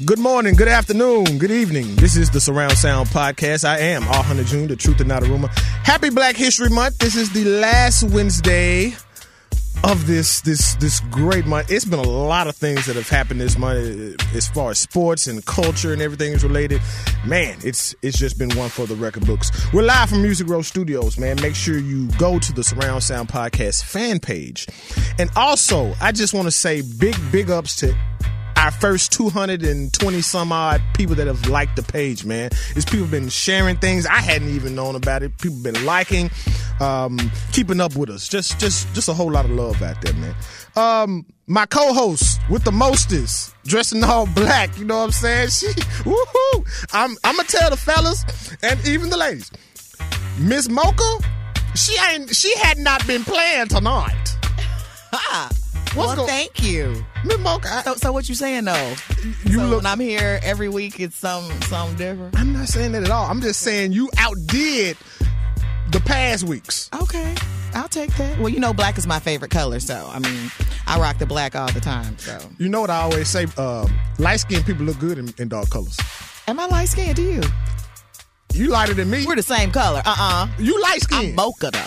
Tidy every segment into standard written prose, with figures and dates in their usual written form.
Good morning, good afternoon, good evening. This is the Surround Sound Podcast. I am Hunter June, the truth and not a rumor. Happy Black History Month. This is the last Wednesday of this great month. It's been a lot of things that have happened this month as far as sports and culture and everything is related. Man, it's just been one for the record books. We're live from Music Row Studios, man. Make sure you go to the Surround Sound Podcast fan page. And also, I just want to say big ups to our first 220 some odd people that have liked the page, man. It's people been sharing things I hadn't even known about it. People been liking, keeping up with us. Just a whole lot of love out there, man. My co-host with the mostest, dressing all black, you know what I'm saying? Woohoo! I'm gonna tell the fellas and even the ladies, Miss Mocha, she had not been playing tonight. Thank you. Miss Mocha, so what you saying though? When I'm here every week, it's something different. I'm not saying that at all. I'm just saying you outdid the past weeks. Okay, I'll take that. Well, you know, black is my favorite color, so I mean, I rock the black all the time. So you know what I always say? Light-skinned people look good in dark colors. Am I light-skinned to you? You lighter than me. We're the same color. You light-skinned. I'm mocha though.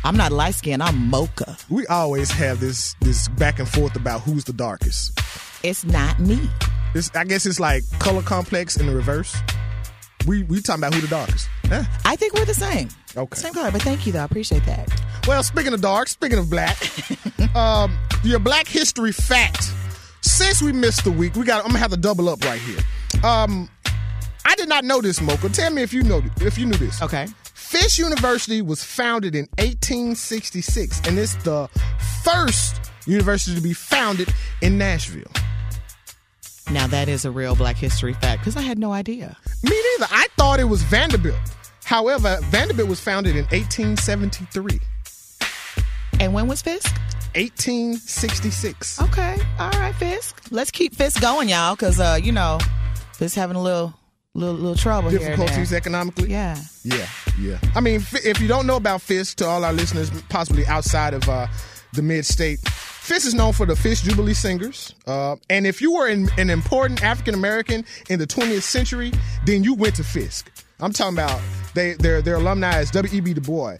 I'm not light-skinned. I'm mocha. We always have this back and forth about who's the darkest. It's not me. I guess it's like color complex in the reverse. We talking about who the darkest. Huh? I think we're the same. Okay. Same color, but thank you though. I appreciate that. Well, speaking of dark, speaking of black, your Black History fact. Since we missed the week, I'm gonna have to double up right here. I did not know this, Mocha. Tell me if you knew this. Okay. Fisk University was founded in 1866, and it's the first university to be founded in Nashville. Now, that is a real Black History fact, because I had no idea. Me neither. I thought it was Vanderbilt. However, Vanderbilt was founded in 1873. And when was Fisk? 1866. Okay. All right, Fisk. Let's keep Fisk going, y'all, because, Fisk having a little trouble here. Difficulties economically? Yeah. I mean, if you don't know about Fisk, to all our listeners, possibly outside of the mid-state, Fisk is known for the Fisk Jubilee Singers. And if you were an important African-American in the 20th century, then you went to Fisk. I'm talking about their alumni is W.E.B. Du Bois,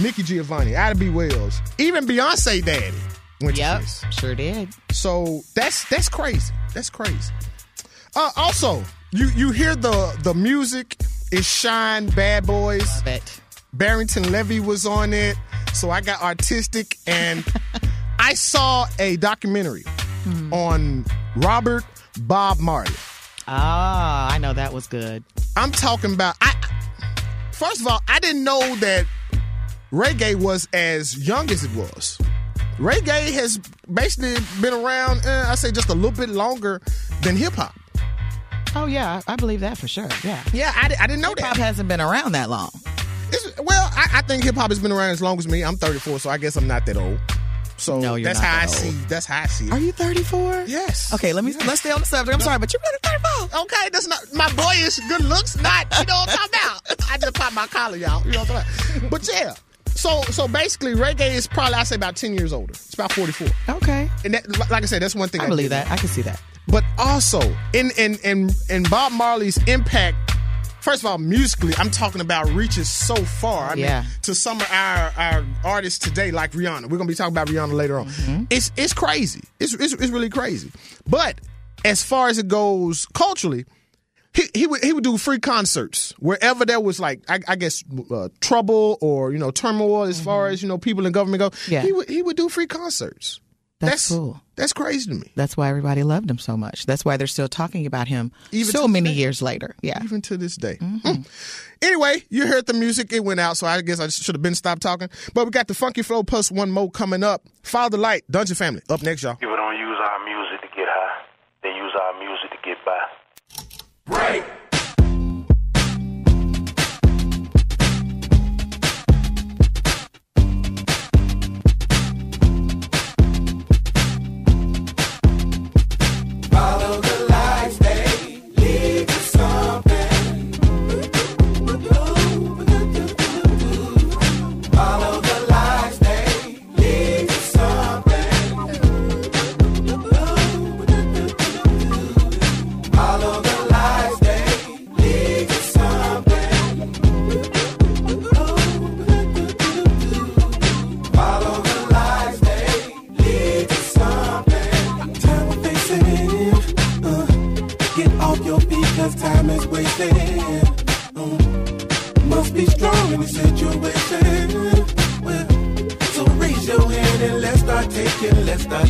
Nikki Giovanni, Ida B. Wells, even Beyonce daddy went to Fisk. Yep, sure did. So that's crazy. That's crazy. Also, you hear the music is Shine Bad Boys. I bet. Barrington Levy was on it. So I got artistic, and I saw a documentary on Robert Bob Marley. Ah, I know that was good. I'm talking about, first of all, I didn't know that reggae was as young as it was. Reggae has basically been around, I say just a little bit longer than hip-hop. Oh, yeah, I believe that for sure, yeah. Yeah, I didn't know that. Hip-hop hasn't been around that long. I think hip-hop has been around as long as me. I'm 34, so I guess I'm not that old. So no, you're that's not how that I old. see. That's how I see it. Are you 34? Yes. Okay, let's stay on the subject. I'm sorry, but you're really 34. Okay, that's not my boyish good looks. Not, you know what I'm talking about. I just popped my collar, y'all. You know what I'm talking about. But yeah. So basically, reggae is probably, I say, about 10 years older. It's about 44. Okay. And that, like I said, that's one thing I believe that. I can see that. But also, in Bob Marley's impact, first of all, musically, I'm talking about reaches so far. I mean, to some of our artists today, like Rihanna. We're going to be talking about Rihanna later on. Mm-hmm. It's crazy. It's really crazy. But as far as it goes culturally, he would do free concerts wherever there was, like, I guess trouble or turmoil as far as people in government go. Yeah. He would do free concerts. That's cool. That's crazy to me. That's why everybody loved him so much. That's why they're still talking about him even so many years later. Yeah. Even to this day. Mm-hmm. Anyway, you heard the music. It went out, so I guess I should have been stopped talking. But we got the Funky Flow plus one more coming up. Follow the Light, Dungeon Family. Up next, y'all. People don't use our music to get high. They use our music to get by. Break. Follow be strong in the situation. Well, so raise your hand and let's start taking. Let's go.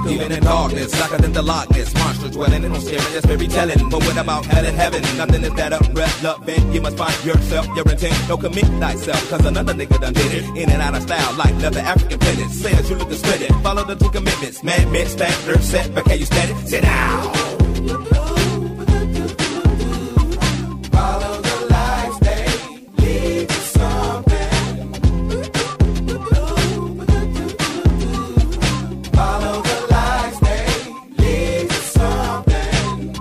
Even in darkness, darker than the lockness, monsters dwelling in on scary, that's very telling. But what about hell and heaven? Nothing is better, relevant. You must find yourself, your intent. Don't commit thyself, cause another nigga done did it. In and out of style, like leather African pendants. Says you look to split it. Follow the two commitments. Man, standard, set, but can you stand it? Sit down. Follow the lights, they lead to something. Follow the lights, they lead to something.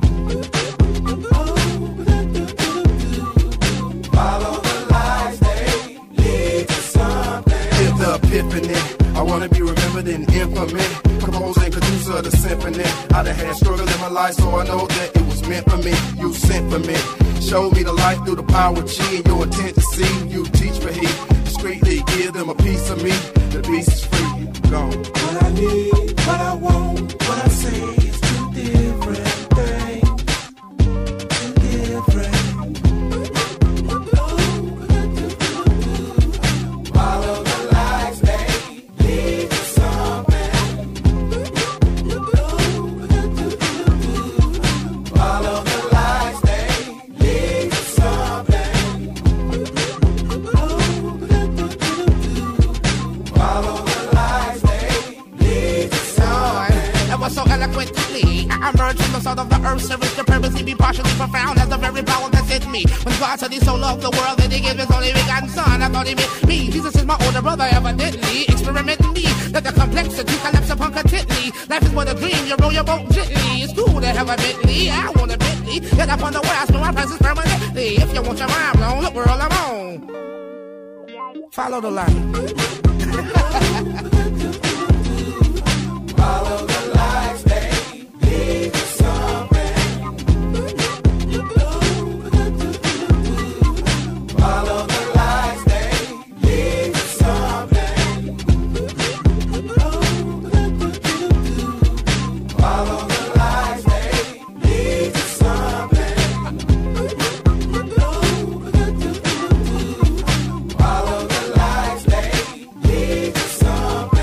Follow the lights, they lead to something. It's the epiphany. I wanna be remembered in infamy. Composer and producer of the symphony. I done had struggle in my life, so I know that it was meant for me. You sent for me. Showed me the light through the power of G and your intent to see. You teach for he. Discreetly give them a piece of me. The beast is free. Gone. What I need, what I want, what I say is two different things. Two different. Follow the lights, they lead to something. Follow the lights, they lead to something. Follow the lights, they lead to something. That was so eloquently. I emerged from the soul of the earth, service to purposely be partially profound as the very power that's in me. When God said he so loved the world that he gave his only begotten son, I thought he meant me. Jesus is my older brother, evidently. Experimenting me, let the complexity collapse upon contently. Life is but a dream, you roll your boat gently. It's cool to have a Bentley, I want a Bentley. Get up on the way, I spend my presence permanently. If you want your mind blown, look world I'm on. Follow the line. Follow the lights, they lead to something. Follow the lights, they lead to something. Follow the lights, they lead to something. Follow the lights, they lead to something.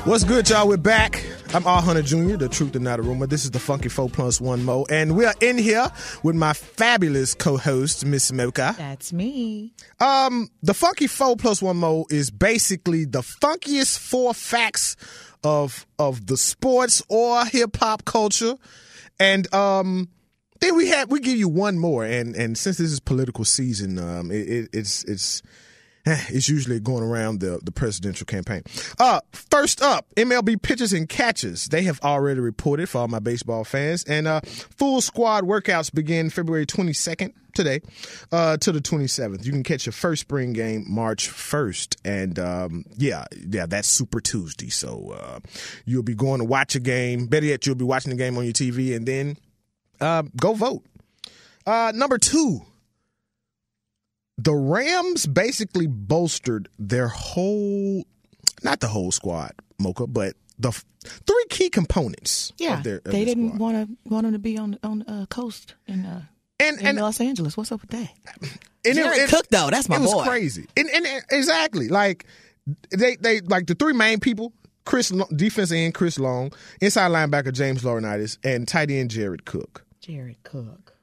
What's good, y'all? We're back. I'm R. Hunter Jr., the truth and not a rumor. This is the Funky 4+1 Mo, and we are in here with my fabulous co-host, Miss Mocha. That's me. The Funky 4+1 Mo is basically the funkiest 4 facts of the sports or hip hop culture, and then we give you one more. And since this is political season, it's usually going around the presidential campaign. First up, MLB pitchers and catchers. They have already reported for all my baseball fans. And full squad workouts begin February 22nd, today, to the 27th. You can catch your first spring game March 1st. And yeah, that's Super Tuesday. So you'll be going to watch a game. Better yet, you'll be watching the game on your TV and then go vote. Number 2. The Rams basically bolstered their not the whole squad, Mocha, but the 3 key components. Yeah, they didn't want them to be on coast in Los Angeles. What's up with that? Jared Cook, though, that's my boy. It was crazy, and exactly like they like the 3 main people: defense end Chris Long, inside linebacker James Laurinaitis, and tight end Jared Cook.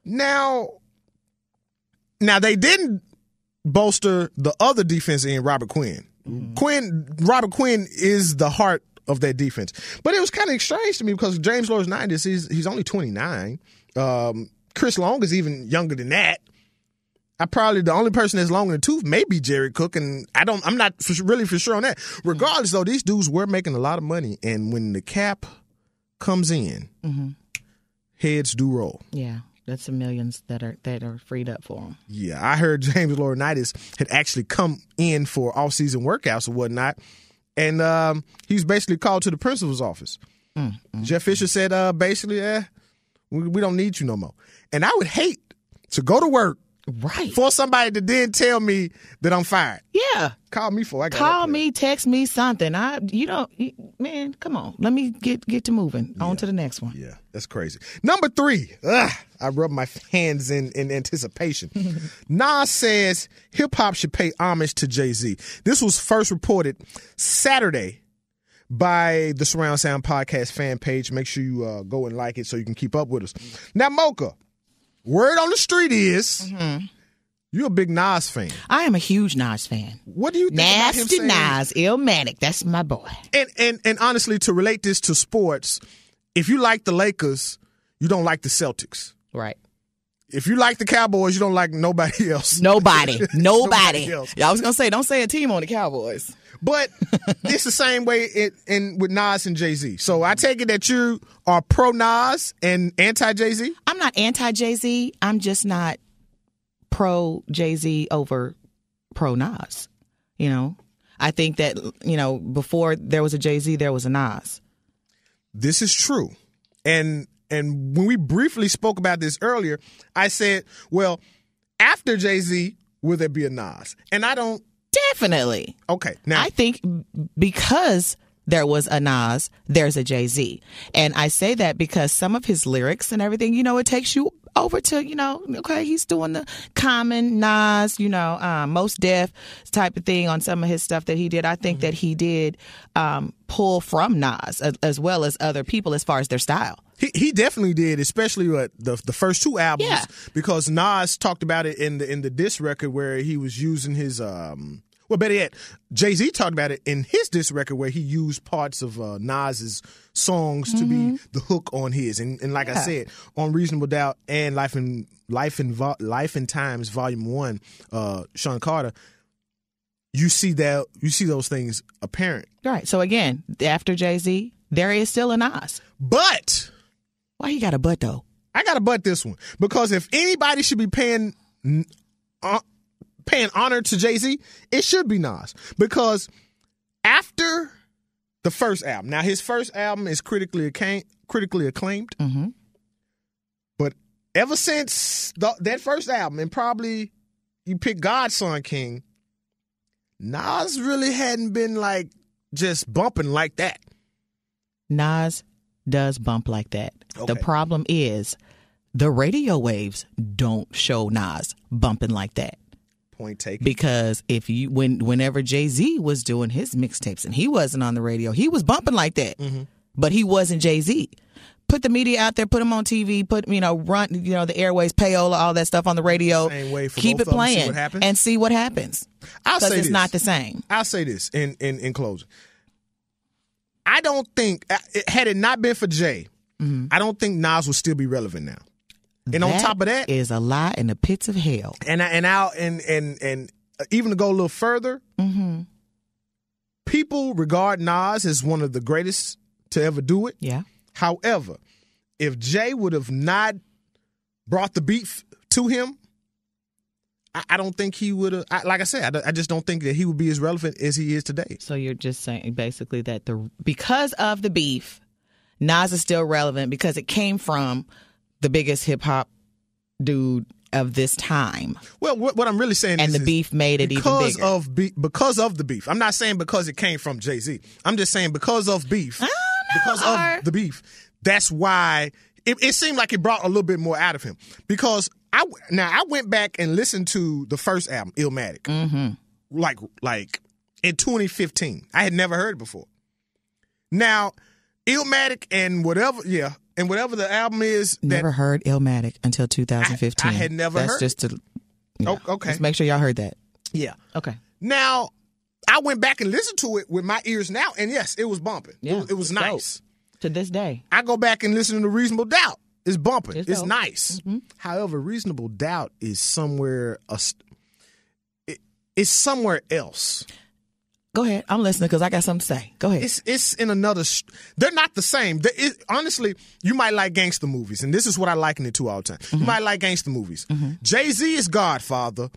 Now they didn't bolster the other defense end, Robert Quinn. Robert Quinn is the heart of that defense. But it was kind of strange to me because James Laurinaitis, he's only 29. Chris Long is even younger than that. Probably the only person that's longer than tooth may be Jared Cook, and I'm not really for sure on that. Regardless, though, these dudes were making a lot of money, and when the cap comes in, heads do roll. Yeah. That's the millions that are freed up for him. Yeah, I heard James Laurinaitis had actually come in for off-season workouts or whatnot, and he was basically called to the principal's office. Jeff Fisher said, basically, we don't need you no more. And I would hate to go to work Right. For somebody to then tell me that I'm fired. Yeah. Call me for. Call me, text me something. Man, come on. Let me get to moving. On to the next one. Yeah, that's crazy. Number 3. I rub my hands in anticipation. Nas says hip-hop should pay homage to Jay-Z. This was first reported Saturday by the Surround Sound Podcast fan page. Make sure you go and like it so you can keep up with us. Now, Mocha, word on the street is you're a big Nas fan. I am a huge Nas fan. What do you think about him saying? Nasty Nas, Illmatic. That's my boy. And honestly, to relate this to sports, if you like the Lakers, you don't like the Celtics. Right. If you like the Cowboys, you don't like nobody else. Nobody else. I was going to say, don't say a team on the Cowboys. But it's the same way with Nas and Jay-Z. So I take it that you are pro Nas and anti Jay-Z? I'm not anti Jay-Z. I'm just not pro Jay-Z over pro Nas. You know, I think that, before there was a Jay-Z, there was a Nas. This is true. And when we briefly spoke about this earlier, I said, well, after Jay-Z, will there be a Nas? And I don't. Definitely. Okay. Now, I think because there was a Nas, there's a Jay-Z. And I say that because some of his lyrics and everything, it takes you over to, okay, he's doing the Common, Nas, Most Def type of thing on some of his stuff that he did. I think that he did pull from Nas as well as other people as far as their style. He definitely did, especially the first 2 albums, because Nas talked about it in the diss record where he was using his better yet, Jay-Z talked about it in his diss record where he used parts of Nas's songs to be the hook on his, and like I said, on Reasonable Doubt and Life and Times Volume 1, Sean Carter. You see those things apparent. Right. So again, after Jay-Z, there is still a Nas. But why you got a but though? I got to but this one, because if anybody should be paying honor to Jay-Z, it should be Nas. Because after the first album, now his first album is critically acclaimed, but ever since that first album, and probably you pick Godson King, Nas really hadn't been like just bumping like that. Nas does bump like that. Okay. The problem is the radio waves don't show Nas bumping like that. Point taken. Because whenever Jay-Z was doing his mixtapes and he wasn't on the radio, he was bumping like that. But he wasn't Jay-Z. Put the media out there, put him on TV, run, the airways, payola, all that stuff on the radio. Same way for keep both it playing and see what happens. Because it's not the same. I'll say this in closing. I don't think, had it not been for Jay, I don't think Nas would still be relevant now. And on top of that, is a lie in the pits of hell. And even to go a little further, people regard Nas as one of the greatest to ever do it. Yeah. However, if Jay would have not brought the beef to him, I don't think he would have. Like I said, I just don't think that he would be as relevant as he is today. So you're just saying basically that because of the beef, Nas is still relevant because it came from the biggest hip hop dude of this time. Well, what I'm really saying is, the beef made it even bigger because of the beef. I'm not saying because it came from Jay-Z. I'm just saying because of beef. Because of the beef. That's why it seemed like it brought a little bit more out of him. Because I went back and listened to the first album, Illmatic, like in 2015. I had never heard it before. Now, Illmatic and whatever the album is. Never heard Illmatic until 2015. I had never heard. That's just to. Okay. Let's make sure y'all heard that. Yeah. Okay. Now, I went back and listened to it with my ears now, and yes, it was bumping. Yeah, it was nice. Dope. To this day. I go back and listen to Reasonable Doubt. It's bumping. It's dope. Nice. However, Reasonable Doubt is somewhere. It's somewhere else. Go ahead. I'm listening because I got something to say. Go ahead. It's in another. They're not the same. Honestly, you might like gangster movies, and this is what I liken it to all the time. You might like gangster movies. Jay-Z is Godfather.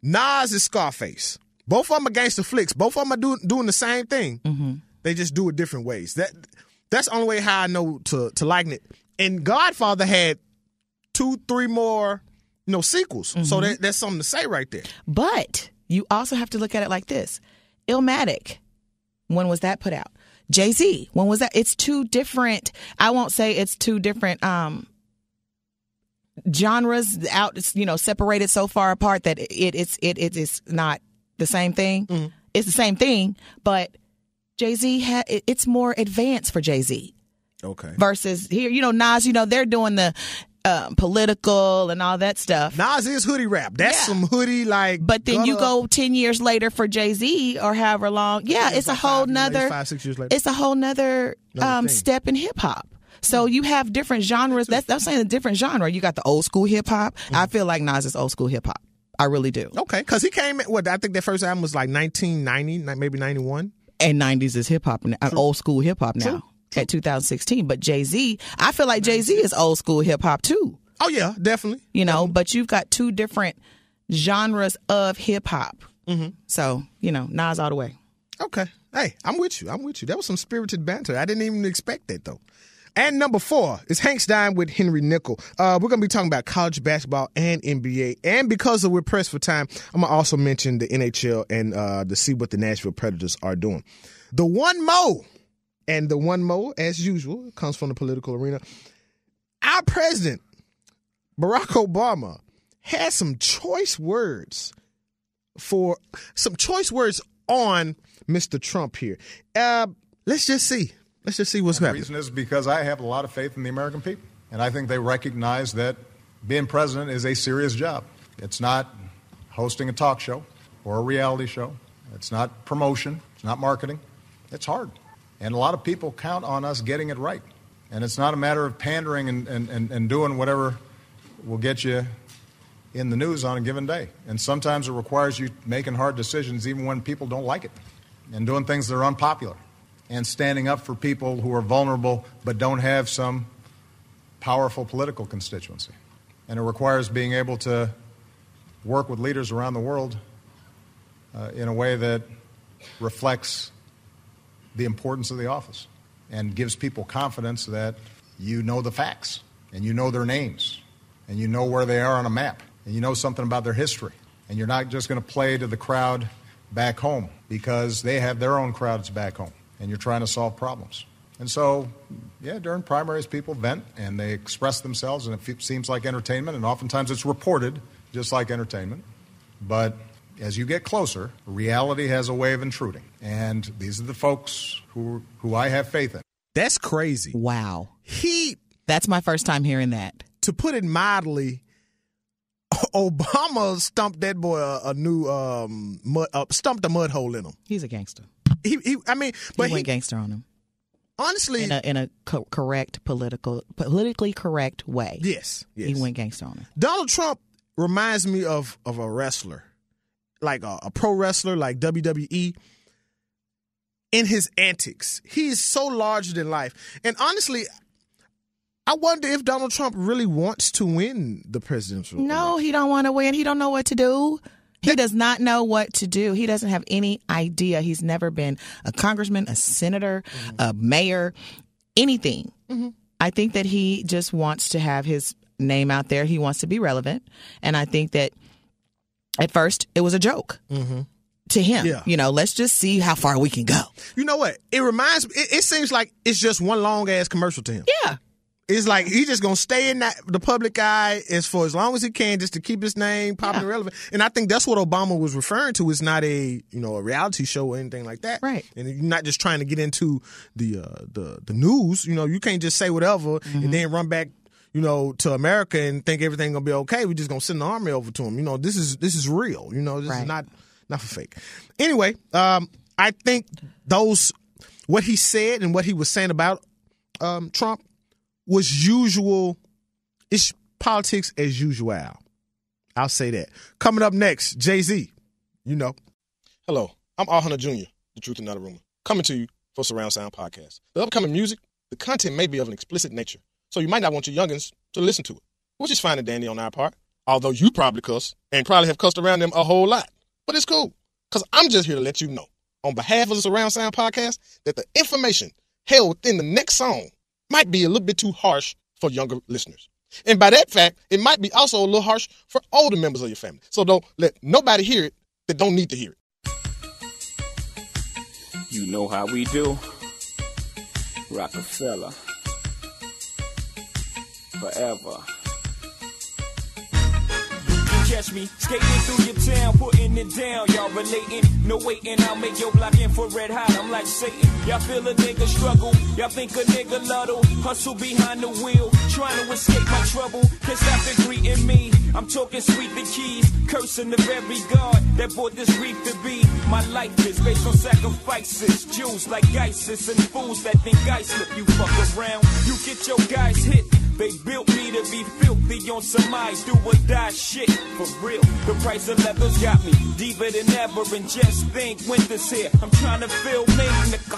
Nas is Scarface. Both of them are gangster flicks. Both of them are doing the same thing. They just do it different ways. That's the only way how I know to liken it. And Godfather had 2-3 more, sequels. So that's something to say right there. But you also have to look at it like this. Illmatic, when was that put out? Jay-Z, when was that? It's two different, I won't say it's two different genres out, separated so far apart that it is not the same thing. Mm-hmm. It's the same thing, but Jay-Z it's more advanced for Jay-Z. Okay. Versus here, Nas, they're doing the political and all that stuff. Nas is hoodie rap. That's some hoodie like. But then you go 10 years later for Jay-Z or however long. Yeah, it's a whole nother. 5, 6 years later. It's a whole nother step in hip hop. So you have different genres. That's saying a different genre. You got the old school hip hop. I feel like Nas is old school hip hop. I really do. Okay, because he came. I think their first album was like 1990, maybe 91. And 90s is hip hop, old school hip hop now. True. At 2016. But Jay-Z, I feel like Jay-Z is old school hip hop too. Oh yeah, definitely. But you've got two different genres of hip hop. Mm-hmm. So, Nas all the way. Okay. Hey, I'm with you. That was some spirited banter. I didn't even expect that though. And number 4 is Hank Stein with Henry Nickel. We're going to be talking about college basketball and NBA. And because we're pressed for time, I'm going to also mention the NHL and to see what the Nashville Predators are doing. The one more. And the one more, as usual, comes from the political arena. Our president, Barack Obama, has some choice words on Mr. Trump here. Let's just see. Let's just see what's happening. The reason is because I have a lot of faith in the American people. And I think they recognize that being president is a serious job. It's not hosting a talk show or a reality show. It's not promotion. It's not marketing. It's hard. And a lot of people count on us getting it right. And it's not a matter of pandering and doing whatever will get you in the news on a given day. And sometimes it requires you making hard decisions even when people don't like it, and doing things that are unpopular, and standing up for people who are vulnerable but don't have some powerful political constituency. And it requires being able to work with leaders around the world in a way that reflects the importance of the office and gives people confidence that you know the facts and you know their names and you know where they are on a map and you know something about their history, and you're not just going to play to the crowd back home because they have their own crowds back home and you're trying to solve problems. And so, during primaries people vent and they express themselves, and it seems like entertainment, and oftentimes it's reported just like entertainment. But as you get closer, reality has a way of intruding. And these are the folks who I have faith in. That's crazy. Wow. That's my first time hearing that. To put it mildly, Obama stumped that boy stumped a mud hole in him. He's a gangster. He went gangster on him. Honestly, in a correct politically correct way. Yes. He went gangster on him. Donald Trump reminds me of a wrestler. Like a pro wrestler, like WWE, in his antics. He is so larger than life. And honestly, I wonder if Donald Trump really wants to win the presidential election. No, he don't want to win. He don't know what to do. He does not know what to do. He doesn't have any idea. He's never been a congressman, a senator, a mayor, anything. Mm-hmm. I think that he just wants to have his name out there. He wants to be relevant. And I think that at first, it was a joke to him. Yeah. Let's just see how far we can go. You know what? It seems like it's just one long-ass commercial to him. Yeah. It's like he's just going to stay in the public eye for as long as he can, just to keep his name popular and relevant. And I think that's what Obama was referring to. It's not a reality show or anything like that. Right. And you're not just trying to get into the news. You can't just say whatever and then run back to America and think everything gonna be okay. We're just gonna send the army over to him. This is real. This is not for fake. Anyway, I think what he said and what he was saying about Trump was usual. It's politics as usual. I'll say that. Coming up next, Jay-Z. Hello, I'm R. Hunter Jr., the truth and not a rumor, coming to you for Surround Sound Podcast. The upcoming music, the content may be of an explicit nature, so you might not want your youngins to listen to it, which is fine and dandy on our part, although you probably cuss and probably have cussed around them a whole lot. But it's cool, because I'm just here to let you know, on behalf of the Surround Sound Podcast, that the information held within the next song might be a little bit too harsh for younger listeners. And by that fact, it might be also a little harsh for older members of your family. So don't let nobody hear it that don't need to hear it. You know how we do. Rockefeller. Forever. Catch me skating through your town, putting it down. Y'all relating, no waiting. I'll make your block infrared hot. I'm like Satan. Y'all feel a nigga struggle. Y'all think a nigga luddle. Hustle behind the wheel, trying to escape my trouble. Can't stop it greeting me. I'm talking sweet the keys, cursing the very God that brought this reef to be. My life is based on sacrifices. Jews like ISIS and fools that think I slip. You fuck around, you get your guys hit. They built me to be filthy on some eyes, do or die shit. For real, the price of leather's got me deeper than ever. And just think, winter's here. I'm trying to feel me, nigga.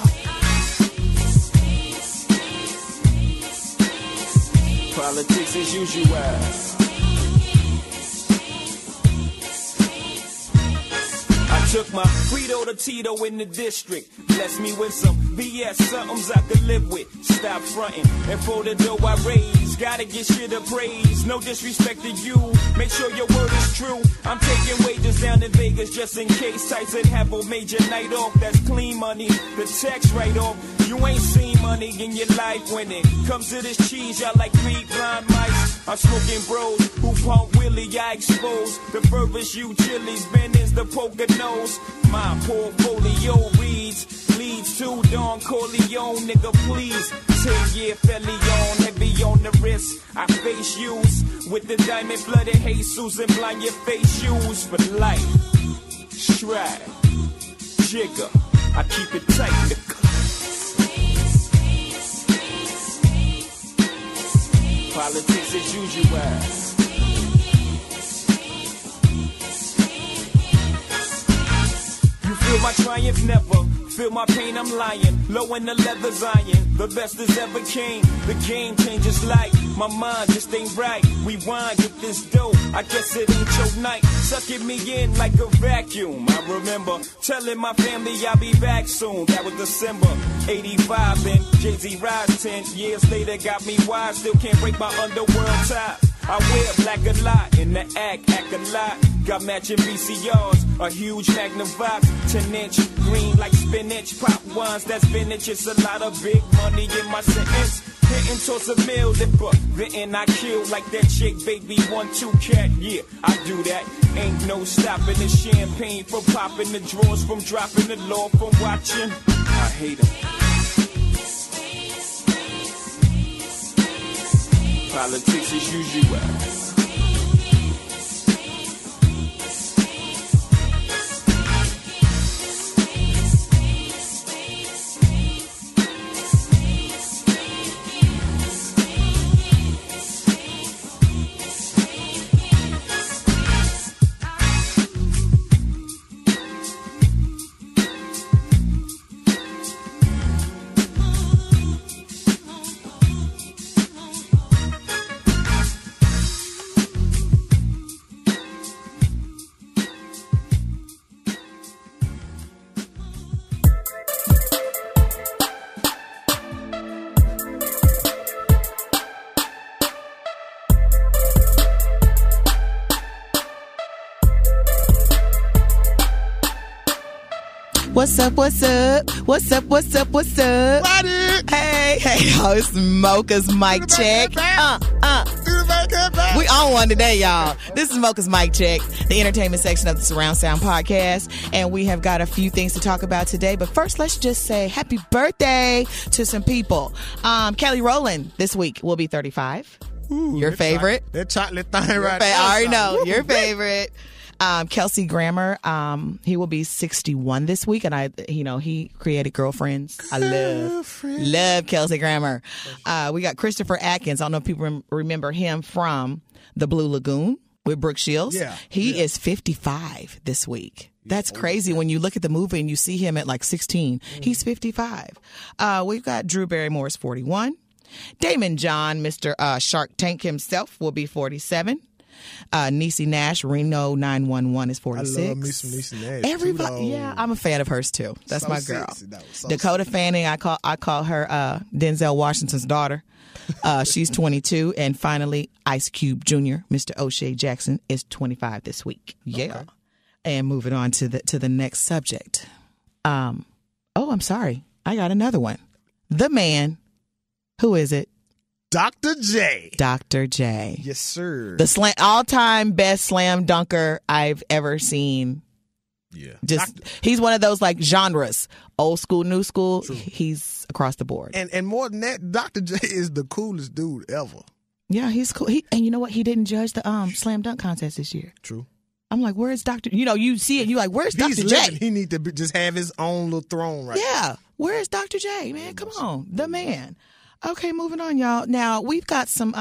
Politics as usual. Took my Frito to Tito in the district. Bless me with some BS, somethings I could live with. Stop fronting, and for the dough I raise, gotta get shit of praise. No disrespect to you, make sure your word is true. I'm taking wages down in Vegas just in case Tyson have a major night off. That's clean money, the text right off. You ain't seen money in your life when it comes to this cheese. Y'all like 3 blind mice. I'm smoking bros who pump Willie, I expose. The furthest you chilies been is the poker nose. My portfolio leads to Don Corleone, nigga, please. 10-year felon, heavy on the wrist. I face use with the diamond flooded Jesus and blind your face shoes for life. Stride, jigger, I keep it tight, nigga. Politics as usual. Feel my triumph never, feel my pain, I'm lying. Low in the leather's iron, the best as ever came. The game changes like my mind just ain't right. Rewind, get this dope, I guess it ain't your night. Sucking me in like a vacuum. I remember telling my family I'll be back soon. That was December 85, and Jay-Z rise 10 years later got me wise. Still can't break my underworld tie. I wear black a lot, in the act a lot. Got matching VCRs, a huge Magnavox, 10-inch, green like spinach. Pop wines, that's vintage, it's a lot of big money in my sentence. Hitting towards a meal, but then I kill like that chick, baby, 1-2 cat, yeah, I do that. Ain't no stopping the champagne from popping, the drawers from dropping, the law from watching. I hate them. Politics as usual. What's up, what's up? What's up, what's up, what's up? Hey, oh, it's Mocha's mic check. We on one today, y'all. This is Mocha's mic check, the entertainment section of the Surround Sound Podcast, and we have got a few things to talk about today. But first, let's just say happy birthday to some people. Kelly Rowland this week will be 35. Ooh, your favorite? That chocolate thing right there. I already know. Your favorite. Kelsey Grammer, he will be 61 this week, and he created Girlfriends. I love Kelsey Grammer. We got Christopher Atkins. I don't know if people remember him from The Blue Lagoon with Brooke Shields. Yeah, he is 55 this week. That's crazy when you look at the movie and you see him at like 16. He's 55. We've got Drew Barrymore's 41. Damon John, Mr. Shark Tank himself, will be 47. Niecy Nash, Reno 911 is 46. I love me some Niecy Nash. Everybody, yeah, I'm a fan of hers too. That's So my girl. sexy. That was so Dakota sexy. Fanning, I call her Denzel Washington's daughter. She's 22, and finally Ice Cube Jr., Mr. O'Shea Jackson, is 25 this week. Yeah. Okay. And moving on to the next subject. I'm sorry, I got another one. The man, who is it? Dr. J. Dr. J. Yes, sir. The all-time best slam dunker I've ever seen. Yeah. He's one of those like genres, old school, new school. True. He's across the board. And more than that, Dr. J is the coolest dude ever. Yeah, he's cool. And you know what? He didn't judge the slam dunk contest this year. True. I'm like, where's Dr. You see it. You're like, where's Dr. J? He need to just have his own little throne right now. Where's Dr. J, man? Come on. The man. Okay, moving on, y'all. Now, we've got some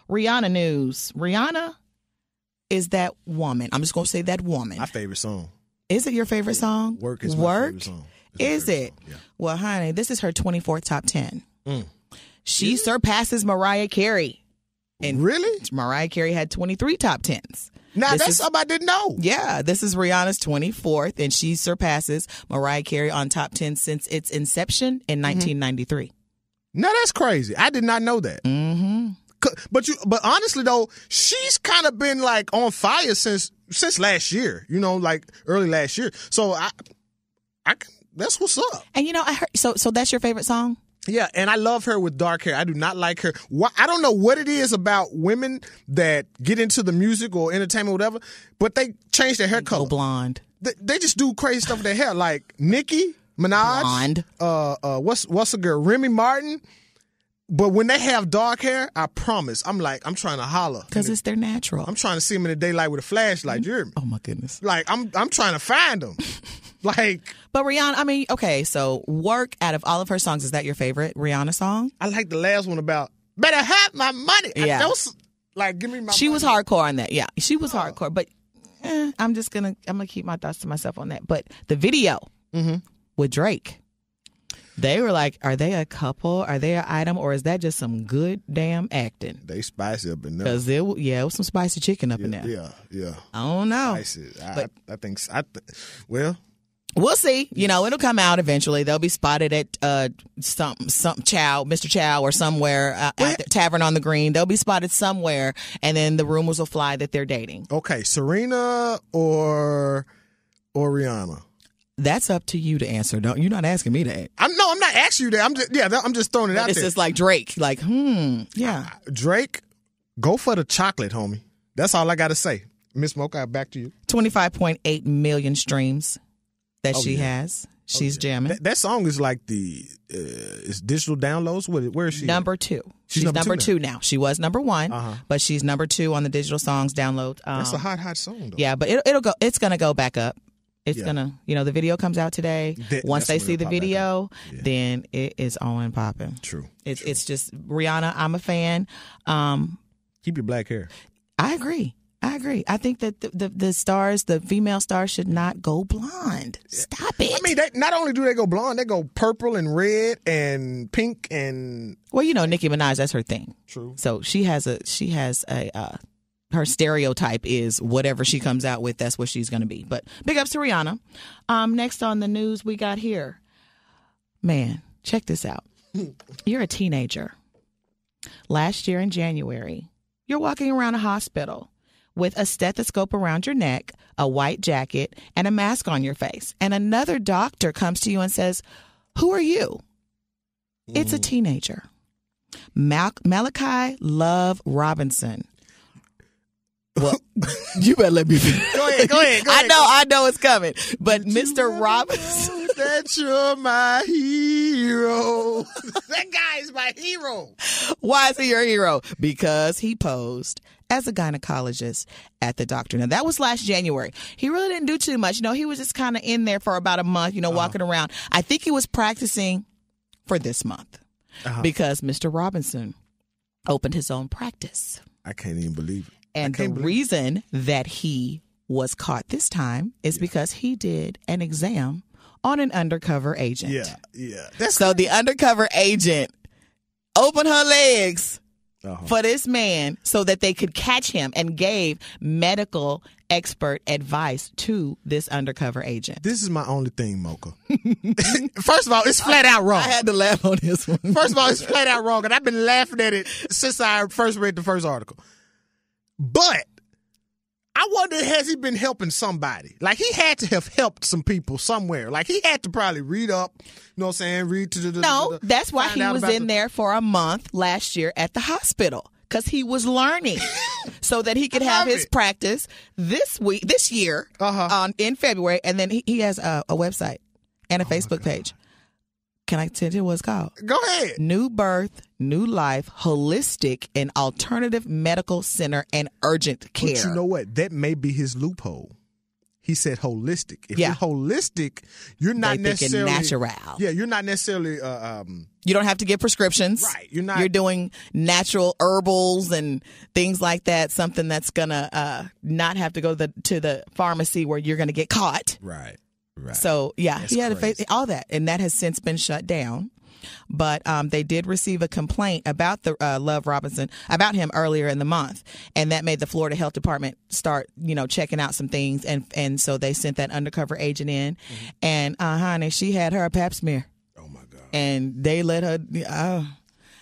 Rihanna news. Rihanna is that woman. I'm just going to say that woman. My favorite song. Is it your favorite song? Work is my favorite song. Is it? Yeah. Well, honey, this is her 24th top 10. She surpasses Mariah Carey. And really? Mariah Carey had 23 top 10s. Now, that's something I didn't know. Yeah, this is Rihanna's 24th, and she surpasses Mariah Carey on top 10 since its inception in 1993. Now, that's crazy. I did not know that. Mm-hmm. But honestly, though, she's kind of been like on fire since last year, like early last year. So I that's what's up. And I heard, so that's your favorite song? Yeah, and I love her with dark hair. I do not like her. I don't know what it is about women that get into the music or entertainment or whatever, but they change their hair color. Go blonde. They just do crazy stuff with their hair, like Nicki Minaj. Blonde. What's a girl? Remy Martin. But when they have dark hair, I promise, I'm trying to holler. Because it's their natural. I'm trying to see them in the daylight with a flashlight. You hear me? Oh, my goodness. Like, I'm trying to find them. But Rihanna, okay, so Work, out of all of her songs, is that your favorite Rihanna song? I like the last one about, better have my money. Yeah. Give me my She money. was hardcore on that. Yeah, she was hardcore. But I'm going to keep my thoughts to myself on that. But the video with Drake. They were like, are they a couple? Are they an item? Or is that just some good damn acting? They spicy up in there. Because it was some spicy chicken up in there. Yeah. I don't know. Spicy. I think, well. We'll see. It'll come out eventually. They'll be spotted at some Mr. Chow or somewhere at the Tavern on the Green. They'll be spotted somewhere, and then the rumors will fly that they're dating. Okay, Serena or Rihanna? That's up to you to answer. You're not asking me that. I'm not asking you that. I'm just throwing it out there. It's just like Drake. Like, yeah. Drake, go for the chocolate, homie. That's all I got to say. Miss Mocha, back to you. 25.8 million streams that she has. She's jamming. That song is like it's digital downloads. Where is she? Number 2. She's number two now. She was number 1, but she's number 2 on the digital songs download. That's a hot song, though. Yeah, but it's gonna go back up. It's gonna, the video comes out today. Once they see the video, then it is on and popping. True. It's just Rihanna. I'm a fan. Keep your black hair. I agree. I think that the female stars should not go blonde. Stop it. I mean, not only do they go blonde, they go purple and red and pink and. Well, Nicki Minaj, that's her thing. True. So she has her stereotype is whatever she comes out with, that's what she's going to be. But big ups to Rihanna. Next on the news we got here. Man, check this out. You're a teenager. Last year in January, you're walking around a hospital with a stethoscope around your neck, a white jacket, and a mask on your face. And another doctor comes to you and says, "Who are you?" It's a teenager. Malachi Love Robinson. Well, you better let me finish. Go ahead. I know it's coming. But Mr. Robinson. That you're my hero. That guy is my hero. Why is he your hero? Because he posed as a gynecologist at the doctor. Now, that was last January. He really didn't do too much. He was just kind of in there for about a month, walking around. I think he was practicing for this month because Mr. Robinson opened his own practice. I can't even believe it. And the reason that he was caught this time is because he did an exam on an undercover agent. Yeah. So the undercover agent opened her legs for this man so that they could catch him, and gave medical expert advice to this undercover agent. This is my only thing, Mocha. First of all, it's flat out wrong. I had to laugh on this one. First of all, it's flat out wrong, and I've been laughing at it since I first read the first article. But I wonder, has he been helping somebody? Like, he had to have helped some people somewhere. Like, he had to probably read up, you know what I'm saying? Read to the... No, that's why he was in there for a month last year at the hospital. Because he was learning so that he could have his practice this year, in February. And then he has a website and a Facebook page. Can I tell you what it's called? Go ahead. New Birth, New Life, Holistic and Alternative Medical Center and Urgent Care. But you know what? That may be his loophole. He said holistic. If you're holistic, you're not necessarily natural. Yeah, you're not necessarily. You don't have to get prescriptions. Right. You're not. You're doing natural herbals and things like that. Something that's gonna not have to go to the pharmacy where you're gonna get caught. Right. Right. So That's he had to crazy. face all that, and that has since been shut down. But they did receive a complaint about the Love Robinson, about him earlier in the month, and that made the Florida Health Department start, checking out some things, and so they sent that undercover agent in, and honey, she had her a pap smear. Oh my God! And they let her.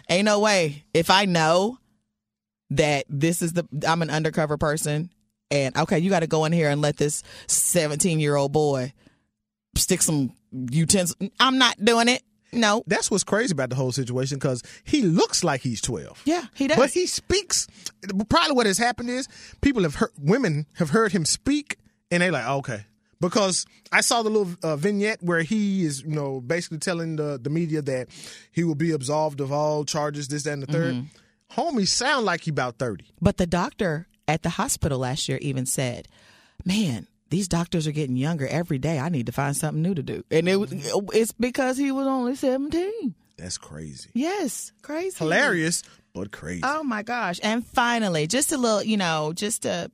Ain't no way. If I know that I'm an undercover person, and okay, you got to go in here and let this 17-year-old boy stick some utensils. I'm not doing it. No. That's what's crazy about the whole situation, because he looks like he's 12. Yeah, he does. But he speaks. Probably what has happened is women have heard him speak, and they like, okay. Because I saw the little vignette where he is, basically telling the media that he will be absolved of all charges, this, that, and the third. Homie sound like he about 30. But the doctor at the hospital last year even said, man, these doctors are getting younger every day. I need to find something new to do. And it's because he was only 17. That's crazy. Yes, crazy. Hilarious, but crazy. Oh, my gosh. And finally, just a little, just a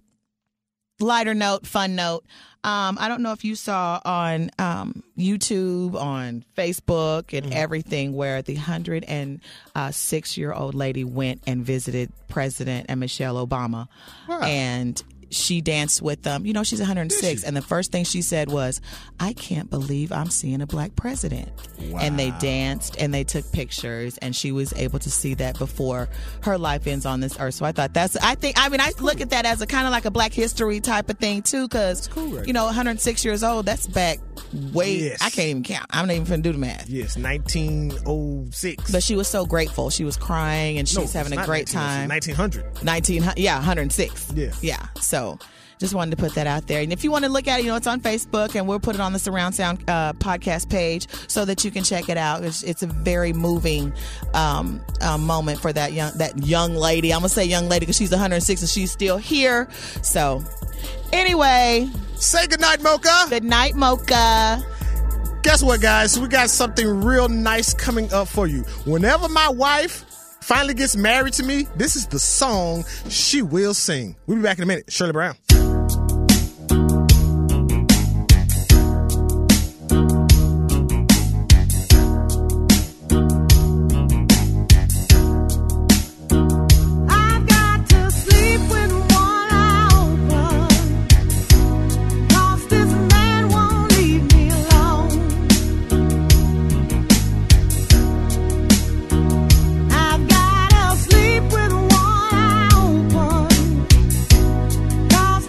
lighter note, fun note. I don't know if you saw on YouTube, on Facebook and everything, where the 106-year-old lady went and visited President and Michelle Obama. Wow. And she danced with them. She's 106. And the first thing she said was, I can't believe I'm seeing a black president. Wow. And they danced and they took pictures, and she was able to see that before her life ends on this earth. So I thought I look at that as a kind of like a Black history type of thing too, because, cool, right? 106 years old, that's back way, Yes. I can't even count. I'm not even finna do the math. Yes, 1906. But she was so grateful. She was crying and she was having a great time. 1900. 106. Yeah. Yeah. So just wanted to put that out there. And if you want to look at it, it's on Facebook, and we'll put it on the Surround Sound podcast page so that you can check it out. It's a very moving moment for that young lady. I'm going to say young lady because she's 106 and she's still here. So anyway. Say goodnight, Mocha. Good night, Mocha. Guess what, guys? We got something real nice coming up for you. Whenever my wife finally gets married to me, this is the song she will sing. We'll be back in a minute. Shirley Brown. Cause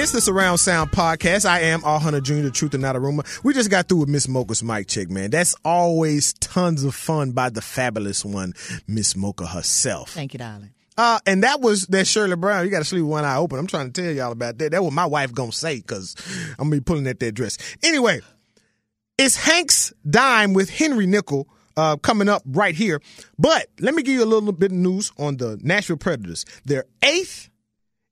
It's the Surround Sound Podcast. I am R. Hunter Jr., the truth and not a rumor. We just got through with Miss Mocha's mic check, man. That's always tons of fun by the fabulous one, Miss Mocha herself. Thank you, darling. And that Shirley Brown. You got to sleep with one eye open. I'm trying to tell y'all about that. That's what my wife gonna say, because I'm gonna be pulling at that dress. Anyway, it's Hank's Dime with Henry Nickel coming up right here. But let me give you a little bit of news on the Nashville Predators. They're 8th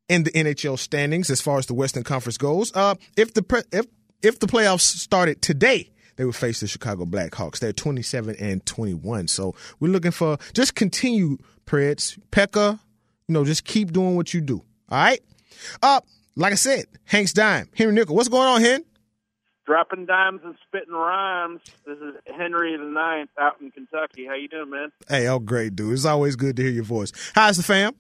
in the NHL standings as far as the Western Conference goes. If the playoffs started today, they would face the Chicago Blackhawks. They're 27-21. So we're looking for just continue, Preds, Pekka, just keep doing what you do. All right. Like I said, Hank's Dime, Henry Nickel. What's going on, Hen? Dropping dimes and spitting rhymes. This is Henry the Ninth out in Kentucky. How you doing, man? Hey, great, dude. It's always good to hear your voice. How's the fam?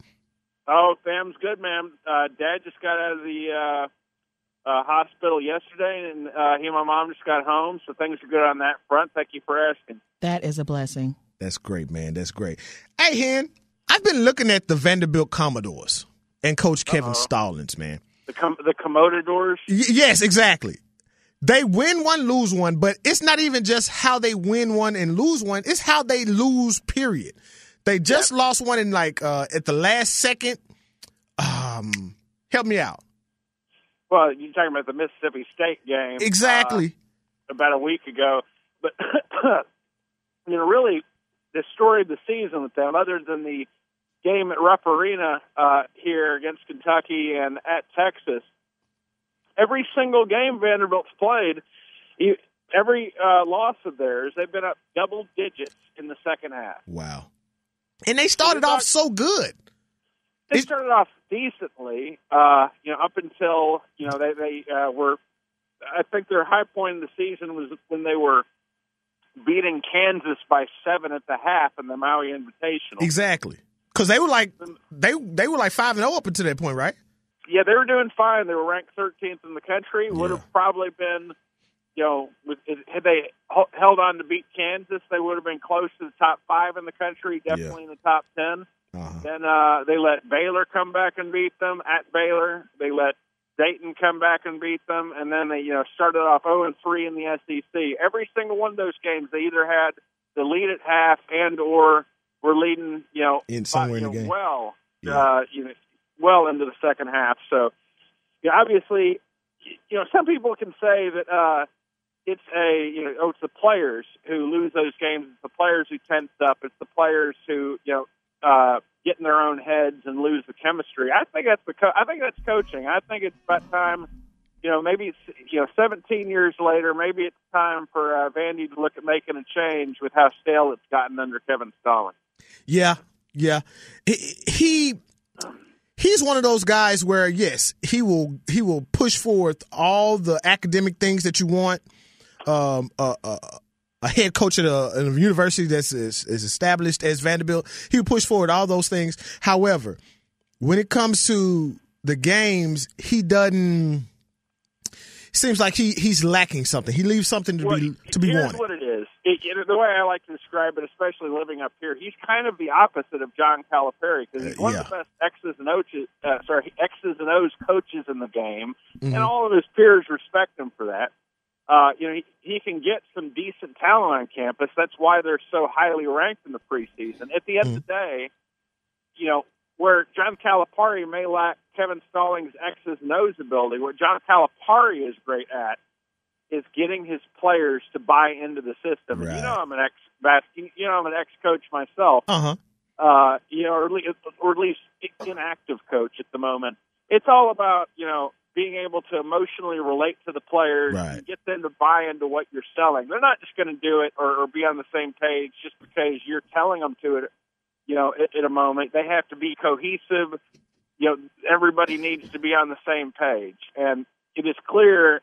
Oh, fam's good, man. Dad just got out of the hospital yesterday, and he and my mom just got home, so things are good on that front. Thank you for asking. That is a blessing. That's great, man. That's great. Hey, Hen, I've been looking at the Vanderbilt Commodores and Coach Kevin Stallings, man. The Commodores? Yes, exactly. They win one, lose one, but it's not even just how they win one and lose one. It's how they lose, period. They just lost one in at the last second. Help me out. Well, you're talking about the Mississippi State game. Exactly. About a week ago. But, really, the story of the season with them, other than the game at Rupp Arena here against Kentucky and at Texas, every single game Vanderbilt's played, every loss of theirs, they've been up double digits in the second half. Wow. And they started off so good. They started off decently, up until, they were, I think their high point in the season was when they were beating Kansas by 7 at the half in the Maui Invitational. Exactly. Because they were they were 5-0 up until that point, right? Yeah, they were doing fine. They were ranked 13th in the country. Would have probably been, had they held on to beat Kansas, they would have been close to the top 5 in the country, definitely in the top 10. Then they let Baylor come back and beat them at Baylor. They let Dayton come back and beat them, and then they started off 0-3 in the SEC. Every single one of those games, they either had the lead at half and or were leading in somewhere in the game. Well into the second half. So, obviously, some people can say that it's it's the players who lose those games. It's the players who tense up. It's the players who get in their own heads and lose the chemistry. I think that's coaching. I think it's about time. Maybe 17 years later, maybe it's time for Vandy to look at making a change with how stale it's gotten under Kevin Stallings. Yeah. He's one of those guys where, yes, he will push forth all the academic things that you want. A head coach at a university that's is established as Vanderbilt, he will push forward all those things. However, when it comes to the games, he doesn't. Seems like he's lacking something. He leaves something to be wanted. Here's what it is. The way I like to describe it, especially living up here, he's kind of the opposite of John Calipari because he's one of the best X's and O's coaches in the game, and all of his peers respect him for that. He can get some decent talent on campus. That's why they're so highly ranked in the preseason. At the end of the day, where John Calipari may lack Kevin Stallings' X's and O's ability, what John Calipari is great at is getting his players to buy into the system. Right. And I'm an I'm an ex-coach myself. Or at least inactive coach at the moment. It's all about being able to emotionally relate to the players and get them to buy into what you're selling. They're not just going to do it or be on the same page just because you're telling them to it. At a moment, they have to be cohesive. Everybody needs to be on the same page, and it is clear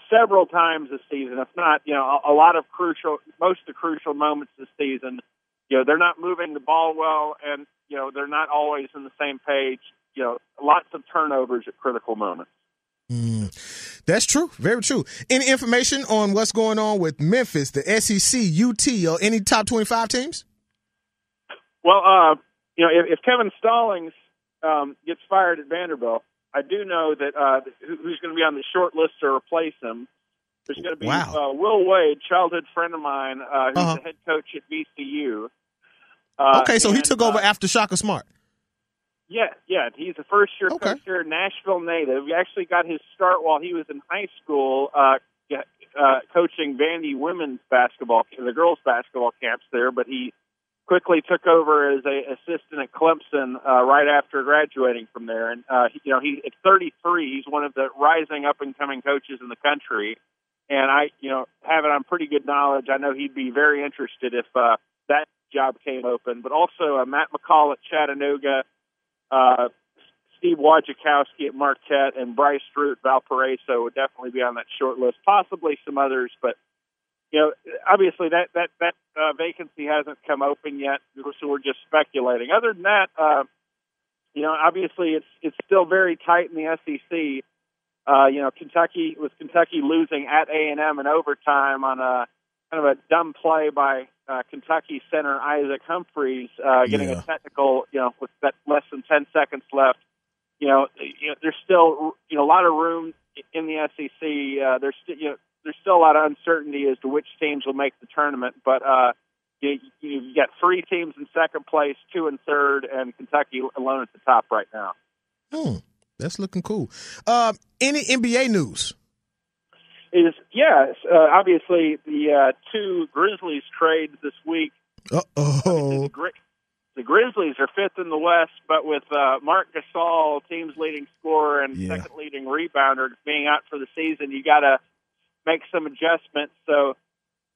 several times this season, if not, most of the crucial moments this season, they're not moving the ball well, and they're not always on the same page. Lots of turnovers at critical moments. That's true. Very true. Any information on what's going on with Memphis, the SEC, UT, or any top 25 teams? Well, if Kevin Stallings gets fired at Vanderbilt, I do know that who's going to be on the short list to replace him. There's going to be Will Wade, childhood friend of mine, who's the head coach at VCU. Okay, so he took over after Shaka Smart. Yeah, he's a first-year coach here, Nashville native. He actually got his start while he was in high school, coaching Vandy women's basketball, the girls' basketball camps there. But he quickly took over as an assistant at Clemson right after graduating from there. And he's at 33. He's one of the rising up-and-coming coaches in the country. And I, have it on pretty good knowledge. I know he'd be very interested if that job came open. But also Matt McCall at Chattanooga. Steve Wojciechowski at Marquette, and Bryce Drew at Valparaiso would definitely be on that short list. Possibly some others, but obviously that vacancy hasn't come open yet, so we're just speculating. Other than that, obviously it's still very tight in the SEC. Kentucky losing at A&M in overtime on a kind of a dumb play by Kentucky center Isaac Humphries, getting a technical, with that less than 10 seconds left. There's still, a lot of room in the SEC. There's still a lot of uncertainty as to which teams will make the tournament, but you got 3 teams in second place, 2 in third, and Kentucky alone at the top right now. That's looking cool. Any NBA news? Obviously the 2 Grizzlies trades this week. Uh-oh. The Grizzlies are 5th in the West, but with Marc Gasol, team's leading scorer and second leading rebounder, being out for the season, you got to make some adjustments. So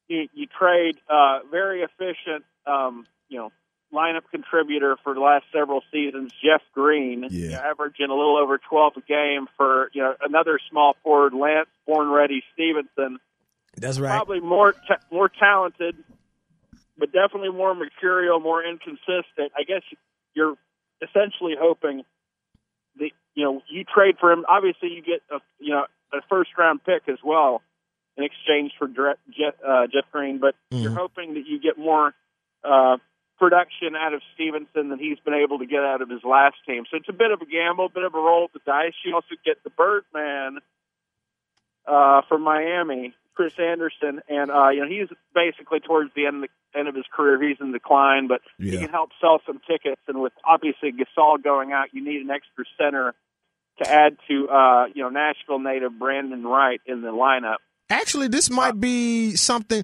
you trade very efficient, lineup contributor for the last several seasons, Jeff Green, averaging a little over 12 a game, for another small forward, Lance Born-Ready Stevenson. That's right. Probably more talented, but definitely more mercurial, more inconsistent. I guess you're essentially hoping that you trade for him. Obviously, you get a first round pick as well in exchange for Jeff Green, but you're hoping that you get more production out of Stevenson than he's been able to get out of his last team. So it's a bit of a gamble, a bit of a roll of the dice. You also get the Birdman from Miami, Chris Anderson, and he's basically towards the end of his career. He's in decline, but he can help sell some tickets. And with obviously Gasol going out, you need an extra center to add to Nashville native Brandon Wright in the lineup. Actually, this might be something.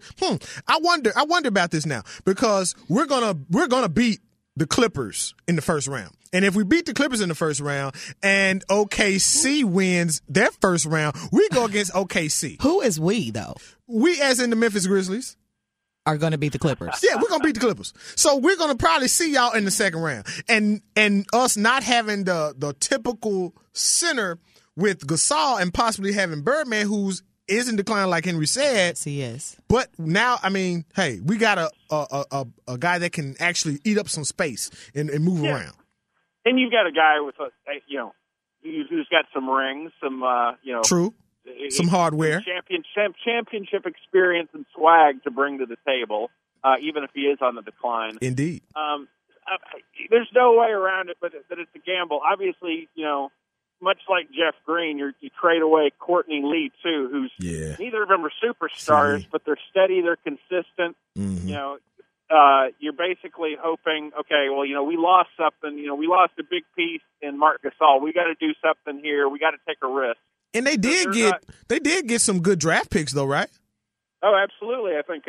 I wonder about this now, because we're gonna beat the Clippers in the first round. And if we beat the Clippers in the first round and OKC wins their first round, we go against OKC. Who is we, though? We, as in the Memphis Grizzlies, are going to beat the Clippers. Yeah, we're going to beat the Clippers. So we're going to probably see y'all in the second round. And us not having the typical center with Gasol and possibly having Birdman, who's is in decline, like Henry said. Yes, he is. But now, I mean, hey, we got a guy that can actually eat up some space and move around. And you've got a guy with who's got some rings, some true, some hardware, championship experience and swag to bring to the table, even if he is on the decline. Indeed. There's no way around it, but that it's a gamble. Obviously, much like Jeff Green, you trade away Courtney Lee too, who's neither of them are superstars, but they're steady, they're consistent. Mm-hmm. You're basically hoping, okay, well, we lost something. We lost a big piece in Marc Gasol. We got to do something here. We got to take a risk. And they did get some good draft picks, though, right? Oh, absolutely. I think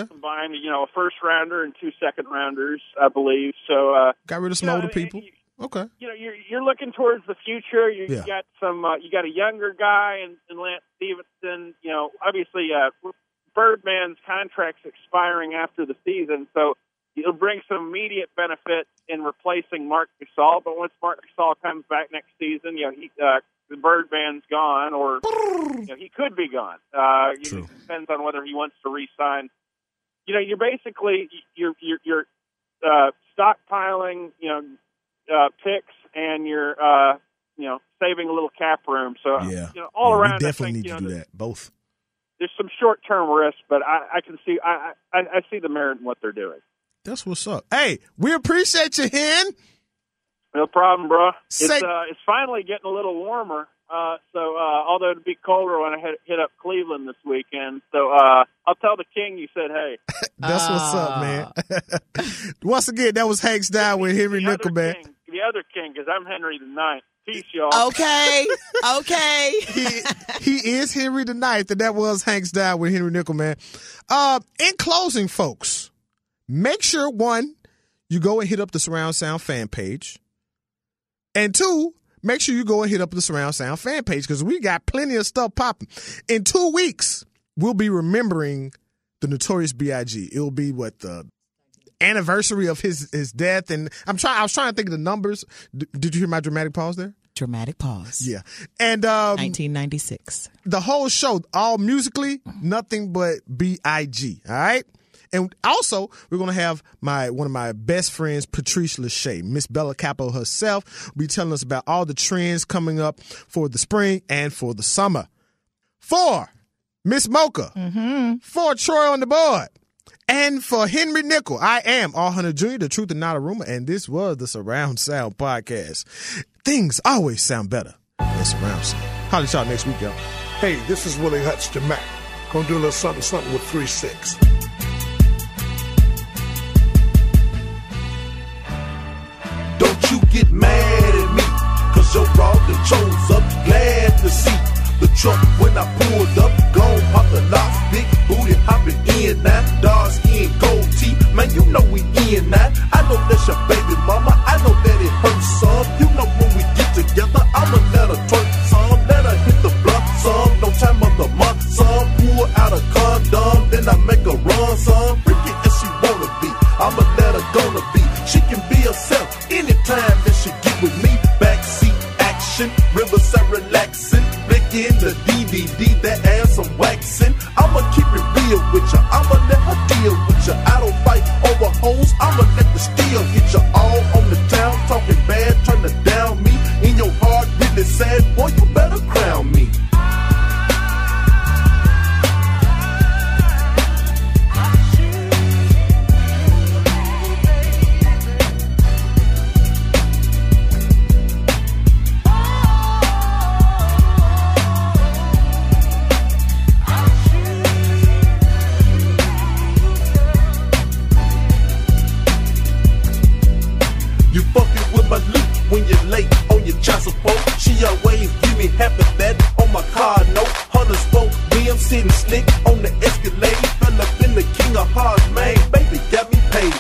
combined, a first rounder and 2 second rounders, I believe. So got rid of some older people. Okay. You're looking towards the future. You got some. You got a younger guy in Lance Stevenson. Obviously, Birdman's contract's expiring after the season, so it'll bring some immediate benefit in replacing Marc Gasol. But once Marc Gasol comes back next season, the Birdman's gone, or he could be gone. It depends on whether he wants to re-sign. You're basically you're stockpiling picks, and you're saving a little cap room. So all around, we definitely I think, need to do that. Both. There's some short-term risk, but I can see I see the merit in what they're doing. That's what's up. Hey, we appreciate you, Hen. No problem, bro. It's finally getting a little warmer. Although it'll be colder when I hit up Cleveland this weekend. So I'll tell the king you said hey. That's what's up, man. Once again, that was Hank's Down with Henry Nickel, man. The other king, because I'm Henry the Ninth. Peace, y'all. Okay. He is Henry the Ninth, and that was Hank's Down with Henry Nickel, man. In closing, folks, make sure, one, you go and hit up the Surround Sound fan page. And two, make sure you go and hit up the Surround Sound fan page because we got plenty of stuff popping. In 2 weeks, we'll be remembering the Notorious B.I.G. It'll be the anniversary of his death, and I was trying to think of the numbers. Did you hear my dramatic pause there? Dramatic pause. Yeah, and 1996. The whole show, all musically, nothing but B.I.G. All right. And also, we're going to have one of my best friends, Patrice Lachey, Miss Bella Capo herself, will be telling us about all the trends coming up for the spring and for the summer. 4, Miss Mocha. Mm-hmm. 4, Troy on the board. And for Henry Nickel, I am R. Jr., the truth and not a rumor, and this was the Surround Sound Podcast. Things always sound better than Surround Sound. Holla at y'all next week, y'all. Hey, this is Willie Hutch to Mac. Gonna do a little something with 3-6. Don't you get mad at me, cause your dog done chose up. Glad to see the truck when I pulled up. Gone pop the locks, big booty hopping in now. Dark skin, gold teeth, man, you know we in now. I know that's your baby mama, I know that it hurts some. You know when we get together, I'ma let her twerk some. Let her hit the block some, no time of the month some. Pull out a condom, then I make her run some. Freaky as she wanna be, I'ma let her gonna be. She can be herself anytime that she get with me. Backseat action, riverside relaxing, flicking the DVD, that ass I'm waxing. I'ma keep it real with ya, I'ma let her deal with ya. I don't fight over hoes, I'ma let the steel hit ya. All on the town, talking bad, trying to down me. In your heart, really sad, boy, you better crown me. When you're late on your child support, she always give me half of that on my car note. Hunter spoke, me I'm sitting slick on the Escalade. Fell up in the King of Hearts, man, baby got me paid.